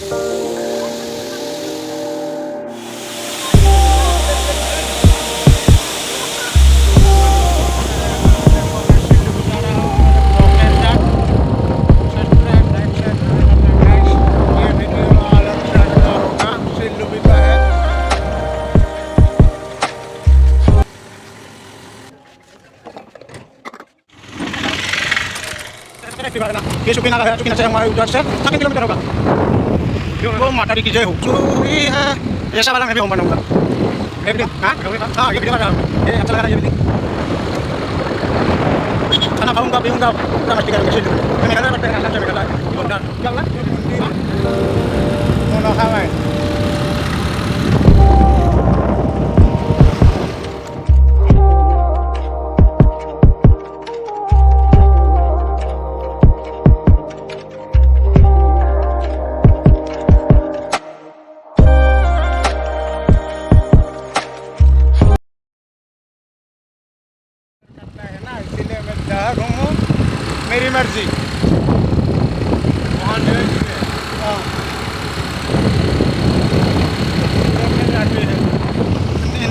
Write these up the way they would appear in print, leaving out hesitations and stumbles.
ये सुखीना से हमारे उधर से 3 किलोमीटर होगा। वो माता की जय हो चूरी है, ऐसा वाला मैं भी होम बनाऊंगा। हाँ ये वीडियो ये अच्छा लगा ये खाना खाऊंगा पीऊंगा पूरा मस्ती करूंगा। मैं मेघालय पड़ता है, असम से मेघालय मेरी मर्जी।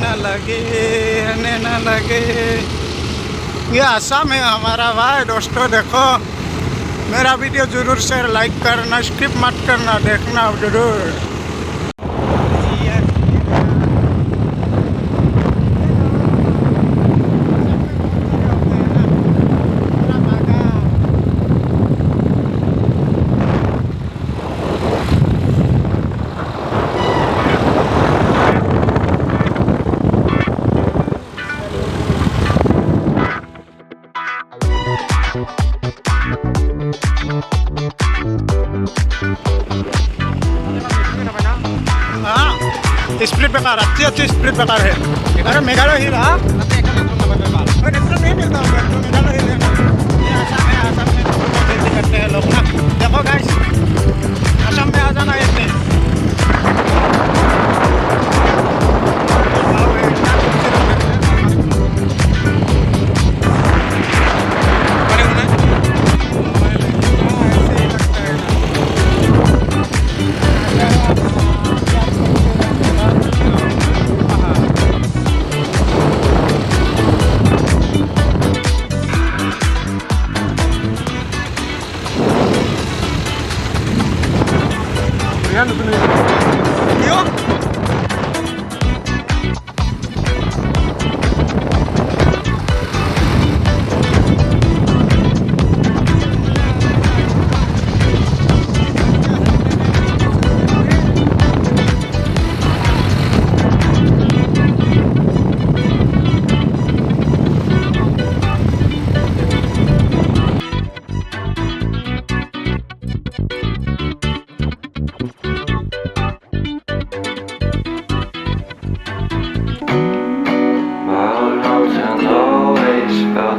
ना लगे ये असम है हमारा भाई। दोस्तों देखो मेरा वीडियो जरूर से लाइक करना, स्किप मत करना, देखना जरूर। स्प्लिट बेकार, अच्छी स्प्लिट बेकार है। अरे मेघालय हिल हाँ नहीं मिलता मेघालय हिल असम में करते हैं लोग ना। देखो गाइस असम में आ जाना एक दिन।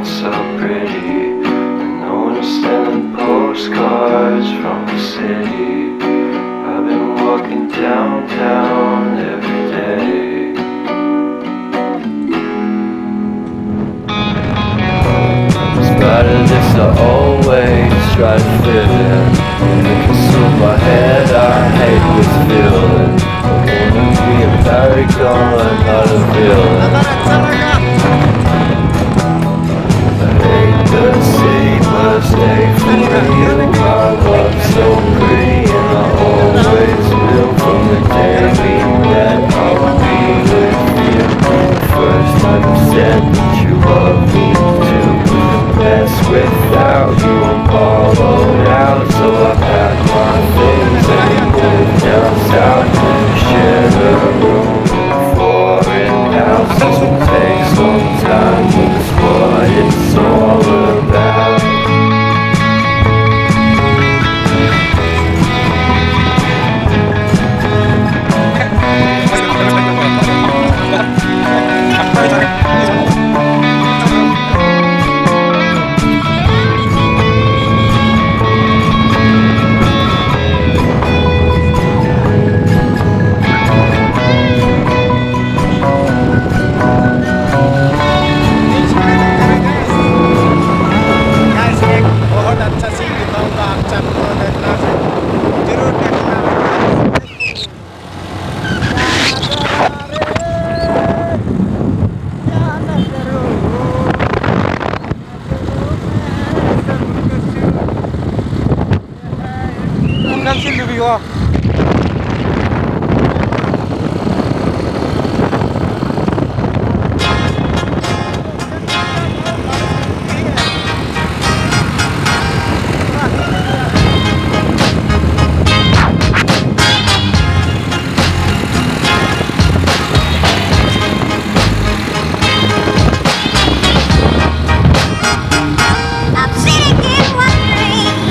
So pretty, and no one's sending postcards from the city. I've been walking downtown every day. Spotted this I always try to fit in. If I consume my head, I hate this feeling. I wanna be a paragon, not a villain. The city, but I stay for you. My love's so pretty, and I always will. From the day we met, I'll be with you. First time you said that you love me too. Couldn't best without you. I'm hollowed out, so I packed my things and moved down south to share the room. Foreign house, it takes some time, but it's what it's all about. Sildubi Walk. I'm sitting here wondering.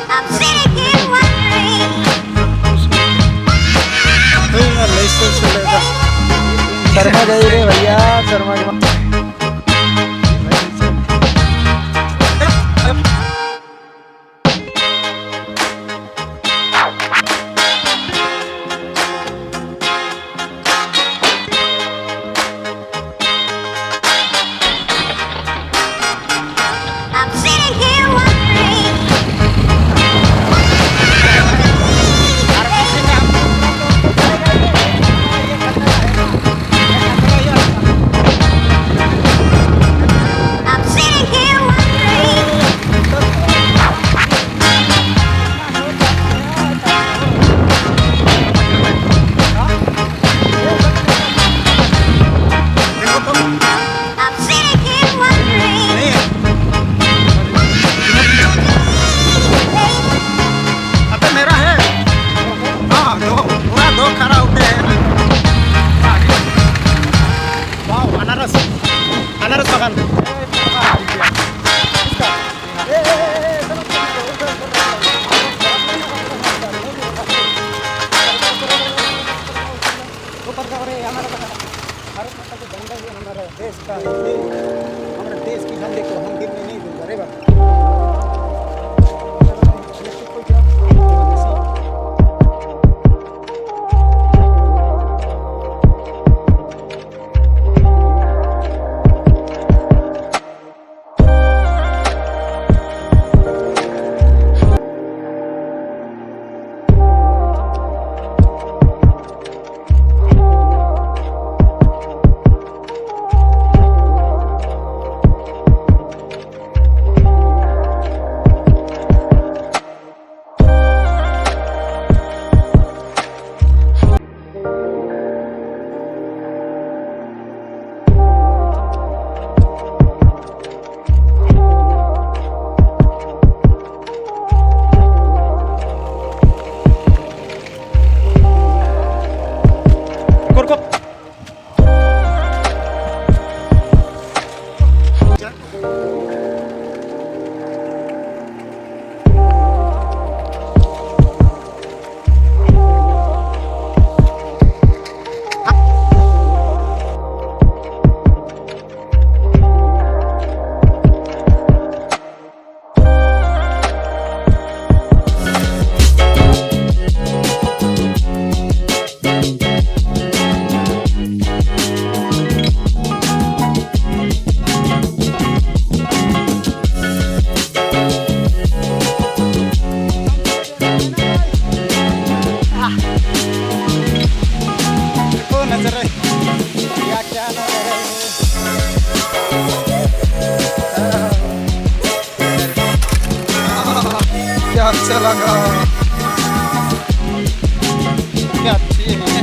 I'm sitting here wondering. I'm sitting here wondering. Sharma गई रे भैया Sharma I'm sitting here wondering. I'm sitting here wondering. I'm sitting here wondering. अबे मेरा है हाँ दो पूरा दो खड़ा होते हैं वाह अनारस अनारस बगान हमारे देश का हमारे देश की झंडे को हम गिरने नहीं देंगे अरे बाबा रुको ओ नजर है या क्या नजर है क्या अच्छा लगा क्या अच्छी है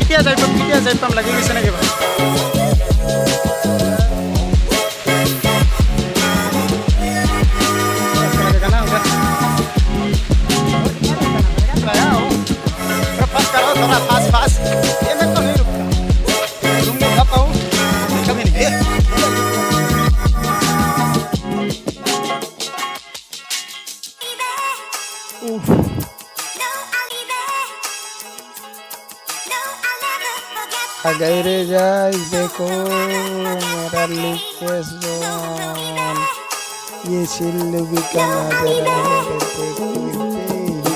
किती जायचं पण लगे किसी के बाद थोड़ा पास पास ये मैं तो नहीं रुकता तुम कब आओ कभी नहीं गई रे गाइस देखो मेरा लोकेशन ये सिल्दुबी का नजारा है देखते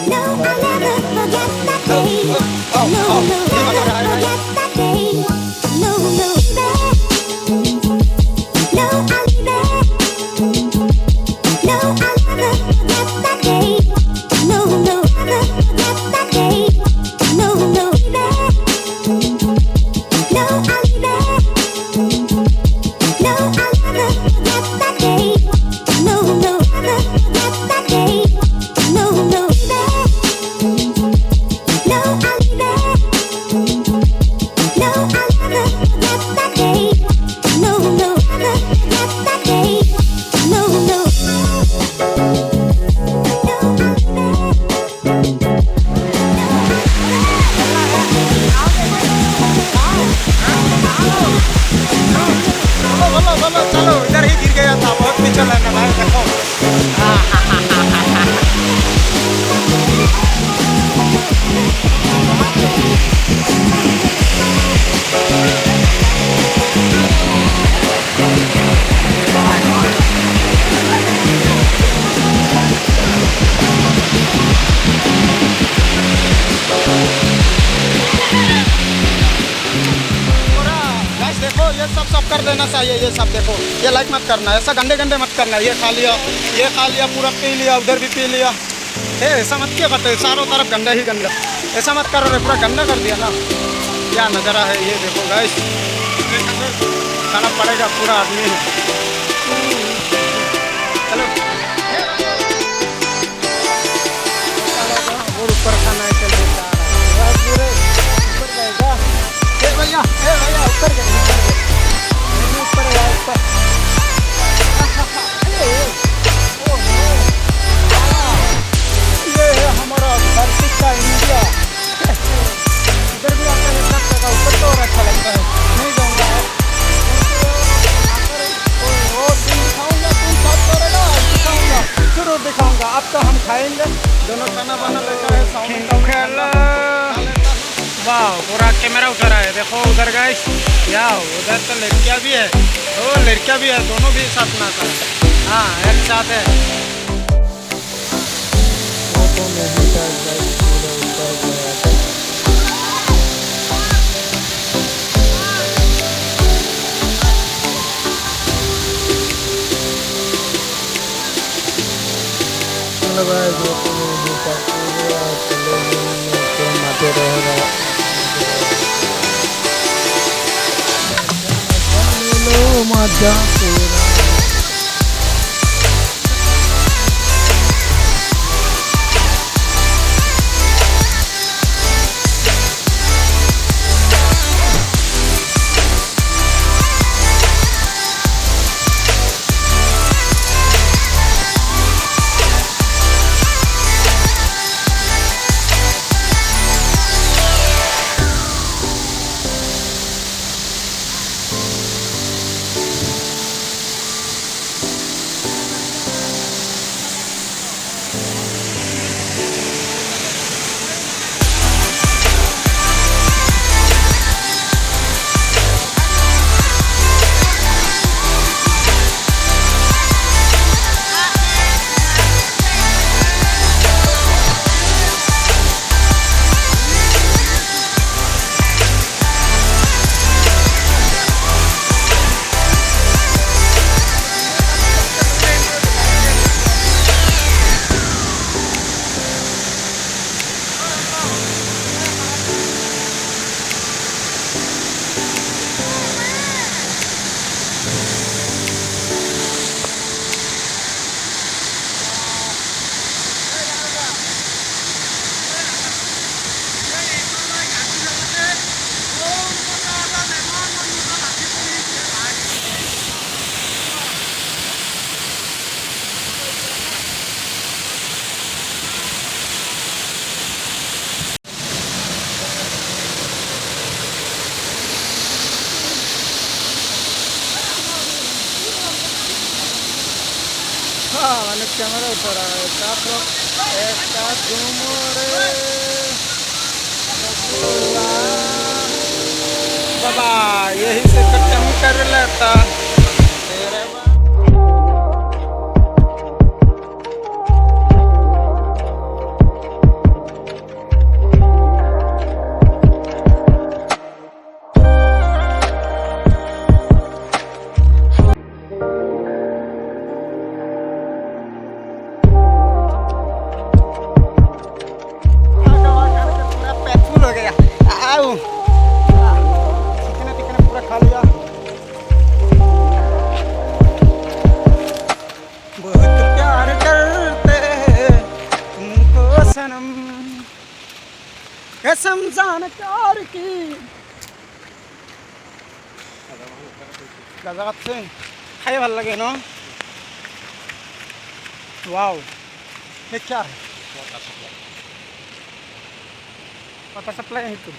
No, I'll never forget that day. No, I'll never forget that day. No, no, no, I'll never. No, I'll never forget that day. No, no, never forget that day. No, no, no, I'll never. No, I'll never forget that day. No, no, never forget that day. No, no, no, I'll never. No, I'll never forget that day. No, no, never forget that day. No, no, बोलो बोलो बोलो चलो इधर ही गिर गया था बहुत पीछे लगा भाई देखो गाइस देखो ये सब कर देना चाहिए ये सब देखो ये लाइक मत करना ऐसा गंदे गंदे मत करना ये खा लिया पूरा पी लिया उधर भी पी लिया ऐसा मत क्यों करते चारों तरफ गंदा ही गंदा ऐसा मत करो रे पूरा गंदा कर दिया ना क्या नज़ारा है ये देखो गाइस खाना पड़ेगा पूरा आदमी चलो और ऊपर खाना है चलो ऊपर जाएगा भैया ऊपर गया ऊपर गया ऊपर ये है हमारा धरती का इंडिया इधर भी आता है सब जगह ऊपर तो और अच्छा लगता है नहीं जाऊँगा और दिन दिखाऊँगा तुम सब करेगा दिखाऊँगा जरूर दिखाऊँगा अब तो हम खाएंगे दोनों खाना बना लेता है वाह पूरा कैमरा उठा है देखो उधर गाइस या उधर तो लड़कियाँ भी है ओ लड़कियाँ भी है दोनों भी साथ में आता है हाँ एक साथ है फोटो में भी गाइस पूरा ऊपर गया चलो गाइस फोटो में भी पूरा चलो मजे रहेगा मजा पूरा मैंने कैमरा उतारा है आप लोग एक साथ घूमो रे बाबा यही से खत्म कर लेता तेरे आओ चिकन टिकन पूरा खा लिया बहुत प्यार करते हैं तुमको सनम कसम जानकार की জাগাতছে খাই ভাল লাগে ন ওয়াও ये क्या है वाटर सप्लाई है तो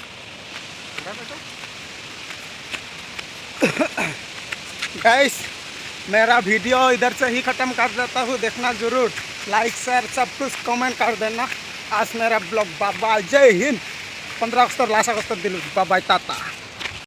गाइस मेरा वीडियो इधर से ही ख़त्म कर देता हूँ देखना ज़रूर लाइक शेयर सब कुछ कमेंट कर देना आज मेरा ब्लॉग बाय जय हिंद 15 अगस्त लास्ट अगस्त दिल बाय टाटा